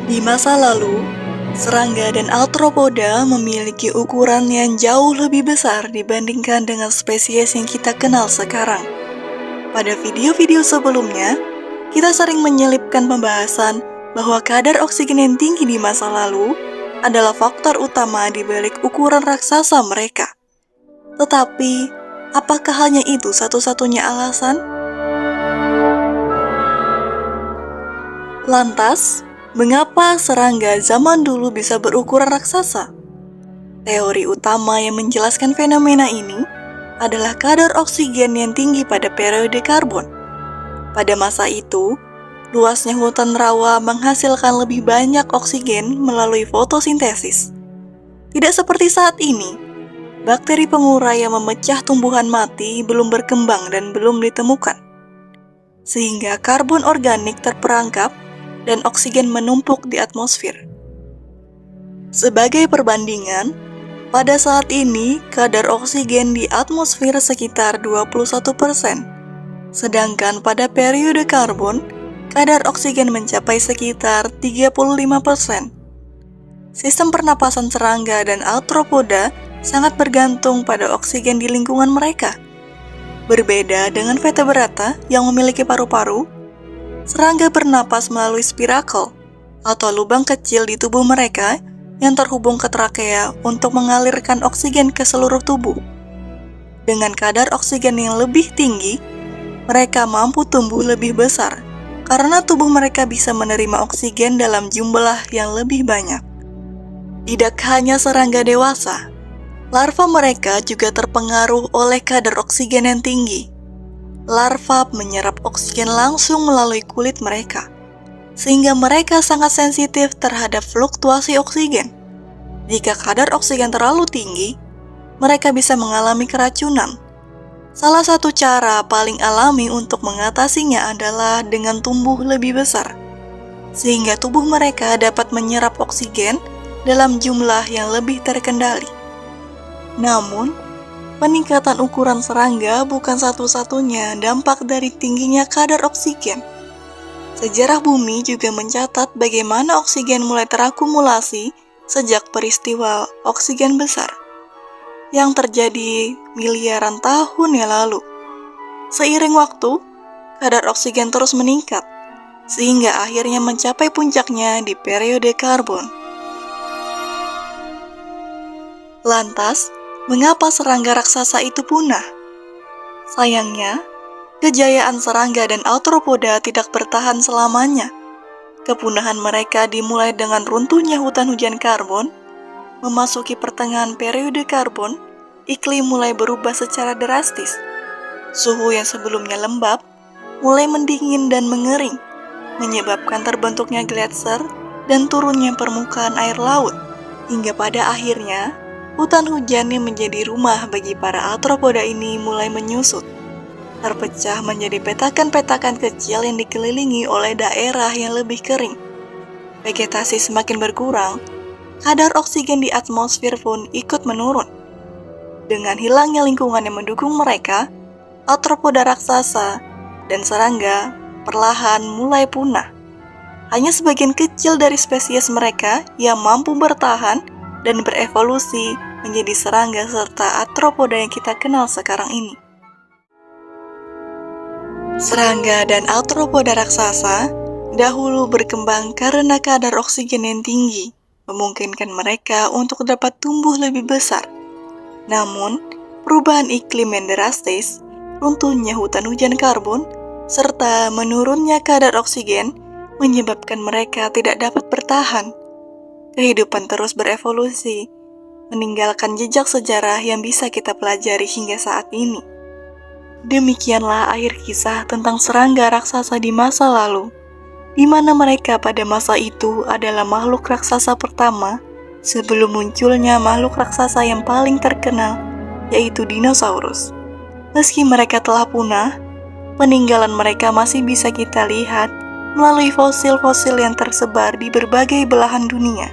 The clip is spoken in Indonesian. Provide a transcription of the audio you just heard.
Di masa lalu, serangga dan arthropoda memiliki ukuran yang jauh lebih besar dibandingkan dengan spesies yang kita kenal sekarang. Pada video-video sebelumnya, kita sering menyelipkan pembahasan bahwa kadar oksigen yang tinggi di masa lalu adalah faktor utama di balik ukuran raksasa mereka. Tetapi, apakah hanya itu satu-satunya alasan? Lantas, mengapa serangga zaman dulu bisa berukuran raksasa? Teori utama yang menjelaskan fenomena ini adalah kadar oksigen yang tinggi pada periode karbon. Pada masa itu, luasnya hutan rawa menghasilkan lebih banyak oksigen melalui fotosintesis. Tidak seperti saat ini, bakteri pengurai yang memecah tumbuhan mati belum berkembang dan belum ditemukan. Sehingga karbon organik terperangkap dan oksigen menumpuk di atmosfer. Sebagai perbandingan, pada saat ini kadar oksigen di atmosfer sekitar 21%, sedangkan pada periode karbon, kadar oksigen mencapai sekitar 35%. Sistem pernapasan serangga dan arthropoda sangat bergantung pada oksigen di lingkungan mereka. Berbeda dengan vertebrata yang memiliki paru-paru, serangga bernapas melalui spirakel atau lubang kecil di tubuh mereka yang terhubung ke trakea untuk mengalirkan oksigen ke seluruh tubuh. Dengan kadar oksigen yang lebih tinggi, mereka mampu tumbuh lebih besar karena tubuh mereka bisa menerima oksigen dalam jumlah yang lebih banyak. Tidak hanya serangga dewasa, larva mereka juga terpengaruh oleh kadar oksigen yang tinggi. Larva menyerap oksigen langsung melalui kulit mereka, sehingga mereka sangat sensitif terhadap fluktuasi oksigen. Jika kadar oksigen terlalu tinggi, mereka bisa mengalami keracunan. Salah satu cara paling alami untuk mengatasinya adalah dengan tumbuh lebih besar, sehingga tubuh mereka dapat menyerap oksigen dalam jumlah yang lebih terkendali. Namun, peningkatan ukuran serangga bukan satu-satunya dampak dari tingginya kadar oksigen. Sejarah bumi juga mencatat bagaimana oksigen mulai terakumulasi sejak peristiwa oksigen besar yang terjadi miliaran tahun yang lalu. Seiring waktu, kadar oksigen terus meningkat, sehingga akhirnya mencapai puncaknya di periode karbon. Lantas, mengapa serangga raksasa itu punah? Sayangnya, kejayaan serangga dan arthropoda tidak bertahan selamanya. Kepunahan mereka dimulai dengan runtuhnya hutan hujan karbon. Memasuki pertengahan periode karbon, iklim mulai berubah secara drastis. Suhu yang sebelumnya lembab mulai mendingin dan mengering, menyebabkan terbentuknya gletser dan turunnya permukaan air laut. Hingga pada akhirnya, hutan hujan yang menjadi rumah bagi para arthropoda ini mulai menyusut, terpecah menjadi petakan-petakan kecil yang dikelilingi oleh daerah yang lebih kering. Vegetasi semakin berkurang, kadar oksigen di atmosfer pun ikut menurun. Dengan hilangnya lingkungan yang mendukung mereka, arthropoda raksasa dan serangga perlahan mulai punah. Hanya sebagian kecil dari spesies mereka yang mampu bertahan dan berevolusi menjadi serangga serta arthropoda yang kita kenal sekarang ini. Serangga dan arthropoda raksasa dahulu berkembang karena kadar oksigen yang tinggi memungkinkan mereka untuk dapat tumbuh lebih besar. Namun, perubahan iklim yang drastis, runtuhnya hutan hujan karbon, serta menurunnya kadar oksigen menyebabkan mereka tidak dapat bertahan. Kehidupan terus berevolusi, meninggalkan jejak sejarah yang bisa kita pelajari hingga saat ini. Demikianlah akhir kisah tentang serangga raksasa di masa lalu, di mana mereka pada masa itu adalah makhluk raksasa pertama sebelum munculnya makhluk raksasa yang paling terkenal, yaitu dinosaurus. Meski mereka telah punah, peninggalan mereka masih bisa kita lihat melalui fosil-fosil yang tersebar di berbagai belahan dunia.